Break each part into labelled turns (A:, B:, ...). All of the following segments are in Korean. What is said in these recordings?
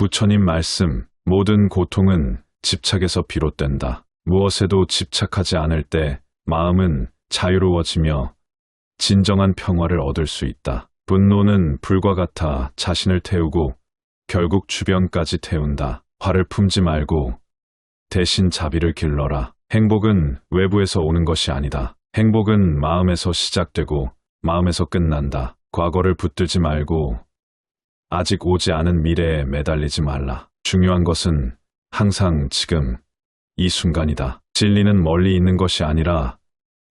A: 부처님 말씀, 모든 고통은 집착에서 비롯된다. 무엇에도 집착하지 않을 때 마음은 자유로워지며 진정한 평화를 얻을 수 있다. 분노는 불과 같아 자신을 태우고 결국 주변까지 태운다. 화를 품지 말고 대신 자비를 길러라. 행복은 외부에서 오는 것이 아니다. 행복은 마음에서 시작되고 마음에서 끝난다. 과거를 붙들지 말고 아직 오지 않은 미래에 매달리지 말라. 중요한 것은 항상 지금 이 순간이다. 진리는 멀리 있는 것이 아니라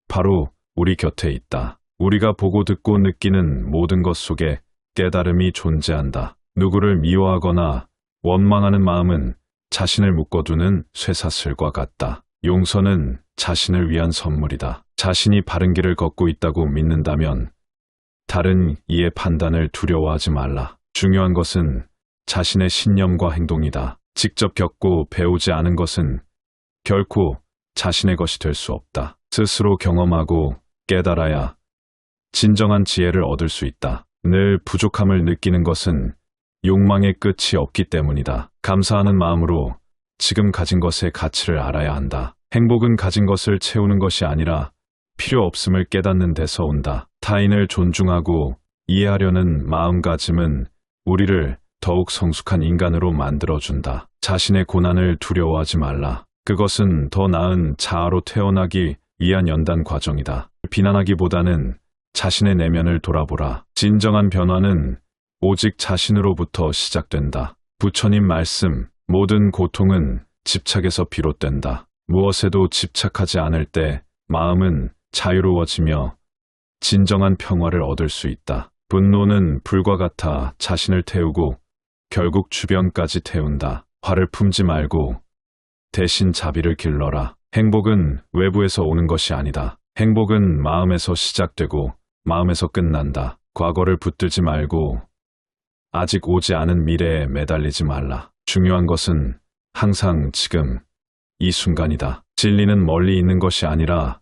A: 바로 우리 곁에 있다. 우리가 보고 듣고 느끼는 모든 것 속에 깨달음이 존재한다. 누구를 미워하거나 원망하는 마음은 자신을 묶어두는 쇠사슬과 같다. 용서는 자신을 위한 선물이다. 자신이 바른 길을 걷고 있다고 믿는다면 다른 이의 판단을 두려워하지 말라. 중요한 것은 자신의 신념과 행동이다. 직접 겪고 배우지 않은 것은 결코 자신의 것이 될 수 없다. 스스로 경험하고 깨달아야 진정한 지혜를 얻을 수 있다. 늘 부족함을 느끼는 것은 욕망의 끝이 없기 때문이다. 감사하는 마음으로 지금 가진 것의 가치를 알아야 한다. 행복은 가진 것을 채우는 것이 아니라 필요 없음을 깨닫는 데서 온다. 타인을 존중하고 이해하려는 마음가짐은 우리를 더욱 성숙한 인간으로 만들어준다. 자신의 고난을 두려워하지 말라. 그것은 더 나은 자아로 태어나기 위한 연단 과정이다. 비난하기보다는 자신의 내면을 돌아보라. 진정한 변화는 오직 자신으로부터 시작된다. 부처님 말씀, 모든 고통은 집착에서 비롯된다. 무엇에도 집착하지 않을 때 마음은 자유로워지며 진정한 평화를 얻을 수 있다. 분노는 불과 같아 자신을 태우고 결국 주변까지 태운다. 화를 품지 말고 대신 자비를 길러라. 행복은 외부에서 오는 것이 아니다. 행복은 마음에서 시작되고 마음에서 끝난다. 과거를 붙들지 말고 아직 오지 않은 미래에 매달리지 말라. 중요한 것은 항상 지금 이 순간이다. 진리는 멀리 있는 것이 아니라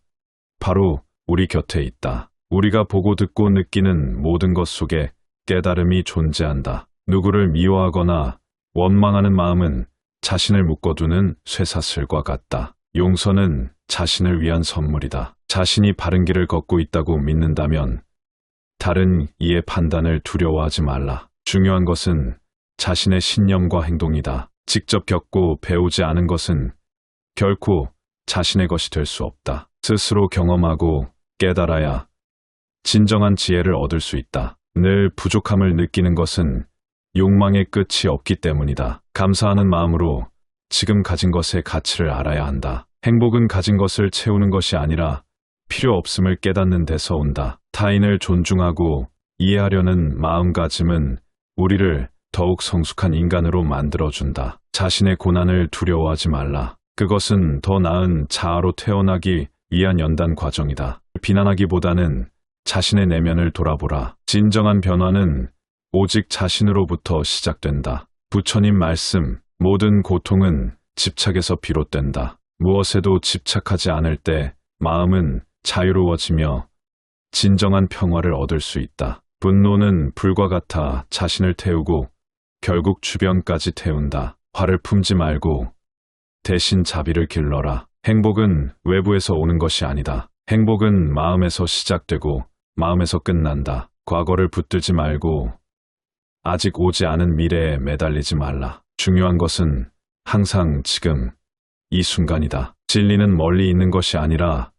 A: 바로 우리 곁에 있다. 우리가 보고 듣고 느끼는 모든 것 속에 깨달음이 존재한다. 누구를 미워하거나 원망하는 마음은 자신을 묶어두는 쇠사슬과 같다. 용서는 자신을 위한 선물이다. 자신이 바른 길을 걷고 있다고 믿는다면 다른 이의 판단을 두려워하지 말라. 중요한 것은 자신의 신념과 행동이다. 직접 겪고 배우지 않은 것은 결코 자신의 것이 될 수 없다. 스스로 경험하고 깨달아야 진정한 지혜를 얻을 수 있다. 늘 부족함을 느끼는 것은 욕망의 끝이 없기 때문이다. 감사하는 마음으로 지금 가진 것의 가치를 알아야 한다. 행복은 가진 것을 채우는 것이 아니라 필요 없음을 깨닫는 데서 온다. 타인을 존중하고 이해하려는 마음가짐은 우리를 더욱 성숙한 인간으로 만들어준다. 자신의 고난을 두려워하지 말라. 그것은 더 나은 자아로 태어나기 위한 연단 과정이다. 비난하기보다는 자신의 내면을 돌아보라. 진정한 변화는 오직 자신으로부터 시작된다. 부처님 말씀, 모든 고통은 집착에서 비롯된다. 무엇에도 집착하지 않을 때 마음은 자유로워지며 진정한 평화를 얻을 수 있다. 분노는 불과 같아 자신을 태우고 결국 주변까지 태운다. 화를 품지 말고 대신 자비를 길러라. 행복은 외부에서 오는 것이 아니다. 행복은 마음에서 시작되고 마음에서 끝난다. 과거를 붙들지 말고 아직 오지 않은 미래에 매달리지 말라. 중요한 것은 항상 지금 이 순간이다. 진리는 멀리 있는 것이 아니라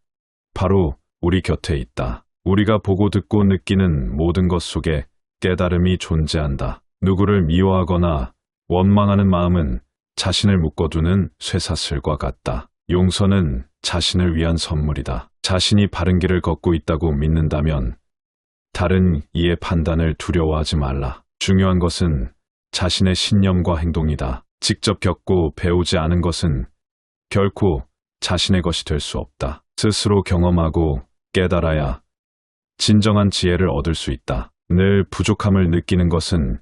A: 바로 우리 곁에 있다. 우리가 보고 듣고 느끼는 모든 것 속에 깨달음이 존재한다. 누구를 미워하거나 원망하는 마음은 자신을 묶어두는 쇠사슬과 같다. 용서는 자신을 위한 선물이다. 자신이 바른 길을 걷고 있다고 믿는다면 다른 이의 판단을 두려워하지 말라. 중요한 것은 자신의 신념과 행동이다. 직접 겪고 배우지 않은 것은 결코 자신의 것이 될 수 없다. 스스로 경험하고 깨달아야 진정한 지혜를 얻을 수 있다. 늘 부족함을 느끼는 것은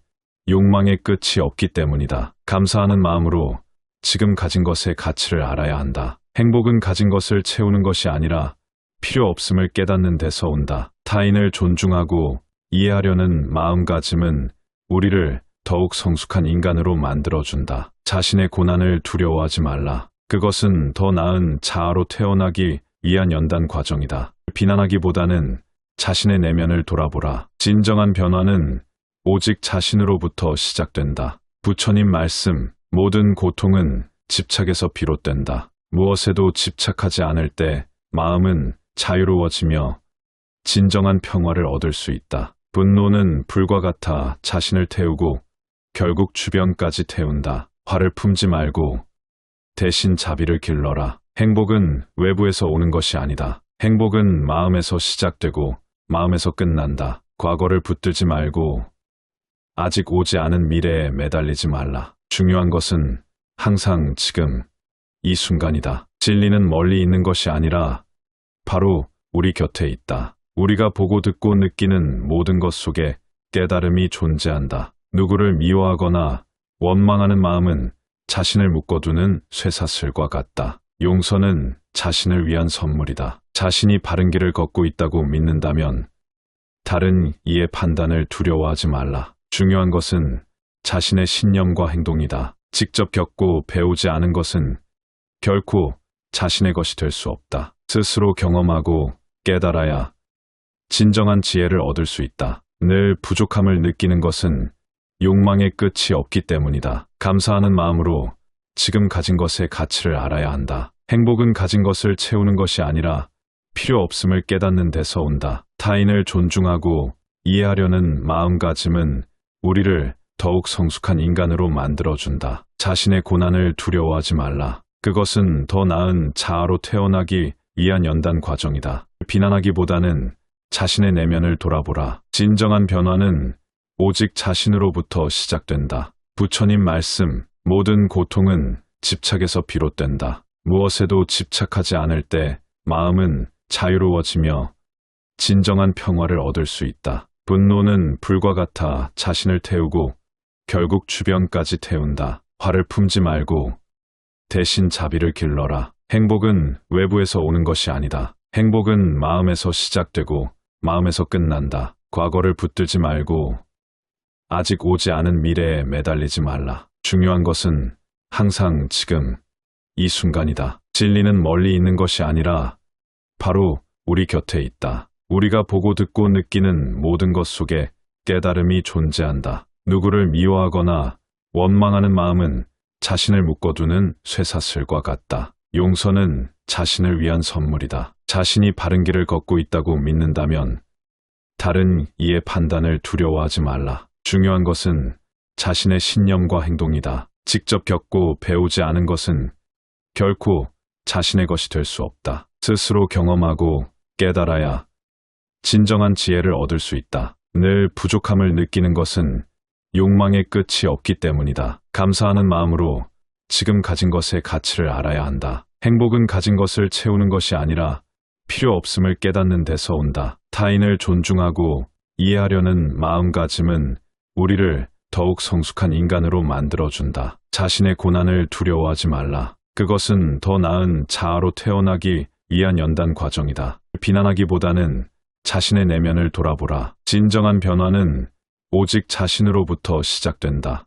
A: 욕망의 끝이 없기 때문이다. 감사하는 마음으로 지금 가진 것의 가치를 알아야 한다. 행복은 가진 것을 채우는 것이 아니라 필요 없음을 깨닫는 데서 온다. 타인을 존중하고 이해하려는 마음가짐은 우리를 더욱 성숙한 인간으로 만들어준다. 자신의 고난을 두려워하지 말라. 그것은 더 나은 자아로 태어나기 위한 연단 과정이다. 비난하기보다는 자신의 내면을 돌아보라. 진정한 변화는 오직 자신으로부터 시작된다. 부처님 말씀, 모든 고통은 집착에서 비롯된다. 무엇에도 집착하지 않을 때 마음은 자유로워지며 진정한 평화를 얻을 수 있다. 분노는 불과 같아 자신을 태우고 결국 주변까지 태운다. 화를 품지 말고 대신 자비를 길러라. 행복은 외부에서 오는 것이 아니다. 행복은 마음에서 시작되고 마음에서 끝난다. 과거를 붙들지 말고 아직 오지 않은 미래에 매달리지 말라. 중요한 것은 항상 지금 이 순간이다. 진리는 멀리 있는 것이 아니라 바로 우리 곁에 있다. 우리가 보고 듣고 느끼는 모든 것 속에 깨달음이 존재한다. 누구를 미워하거나 원망하는 마음은 자신을 묶어두는 쇠사슬과 같다. 용서는 자신을 위한 선물이다. 자신이 바른 길을 걷고 있다고 믿는다면 다른 이의 판단을 두려워하지 말라. 중요한 것은 자신의 신념과 행동이다. 직접 겪고 배우지 않은 것은 결코 자신의 것이 될 수 없다. 스스로 경험하고 깨달아야 진정한 지혜를 얻을 수 있다. 늘 부족함을 느끼는 것은 욕망의 끝이 없기 때문이다. 감사하는 마음으로 지금 가진 것의 가치를 알아야 한다. 행복은 가진 것을 채우는 것이 아니라 필요 없음을 깨닫는 데서 온다. 타인을 존중하고 이해하려는 마음가짐은 우리를 더욱 성숙한 인간으로 만들어준다. 자신의 고난을 두려워하지 말라. 그것은 더 나은 자아로 태어나기 위한 연단 과정이다. 비난하기보다는 자신의 내면을 돌아보라. 진정한 변화는 오직 자신으로부터 시작된다. 부처님 말씀, 모든 고통은 집착에서 비롯된다. 무엇에도 집착하지 않을 때 마음은 자유로워지며 진정한 평화를 얻을 수 있다. 분노는 불과 같아 자신을 태우고 결국 주변까지 태운다. 화를 품지 말고 대신 자비를 길러라. 행복은 외부에서 오는 것이 아니다. 행복은 마음에서 시작되고 마음에서 끝난다. 과거를 붙들지 말고 아직 오지 않은 미래에 매달리지 말라. 중요한 것은 항상 지금 이 순간이다. 진리는 멀리 있는 것이 아니라 바로 우리 곁에 있다. 우리가 보고 듣고 느끼는 모든 것 속에 깨달음이 존재한다. 누구를 미워하거나 원망하는 마음은 자신을 묶어두는 쇠사슬과 같다. 용서는 자신을 위한 선물이다. 자신이 바른 길을 걷고 있다고 믿는다면 다른 이의 판단을 두려워하지 말라. 중요한 것은 자신의 신념과 행동이다. 직접 겪고 배우지 않은 것은 결코 자신의 것이 될 수 없다. 스스로 경험하고 깨달아야 진정한 지혜를 얻을 수 있다. 늘 부족함을 느끼는 것은 욕망의 끝이 없기 때문이다. 감사하는 마음으로 지금 가진 것의 가치를 알아야 한다. 행복은 가진 것을 채우는 것이 아니라 필요 없음을 깨닫는 데서 온다. 타인을 존중하고 이해하려는 마음가짐은 우리를 더욱 성숙한 인간으로 만들어준다. 자신의 고난을 두려워하지 말라. 그것은 더 나은 자아로 태어나기 위한 연단 과정이다. 비난하기보다는 자신의 내면을 돌아보라. 진정한 변화는 오직 자신으로부터 시작된다.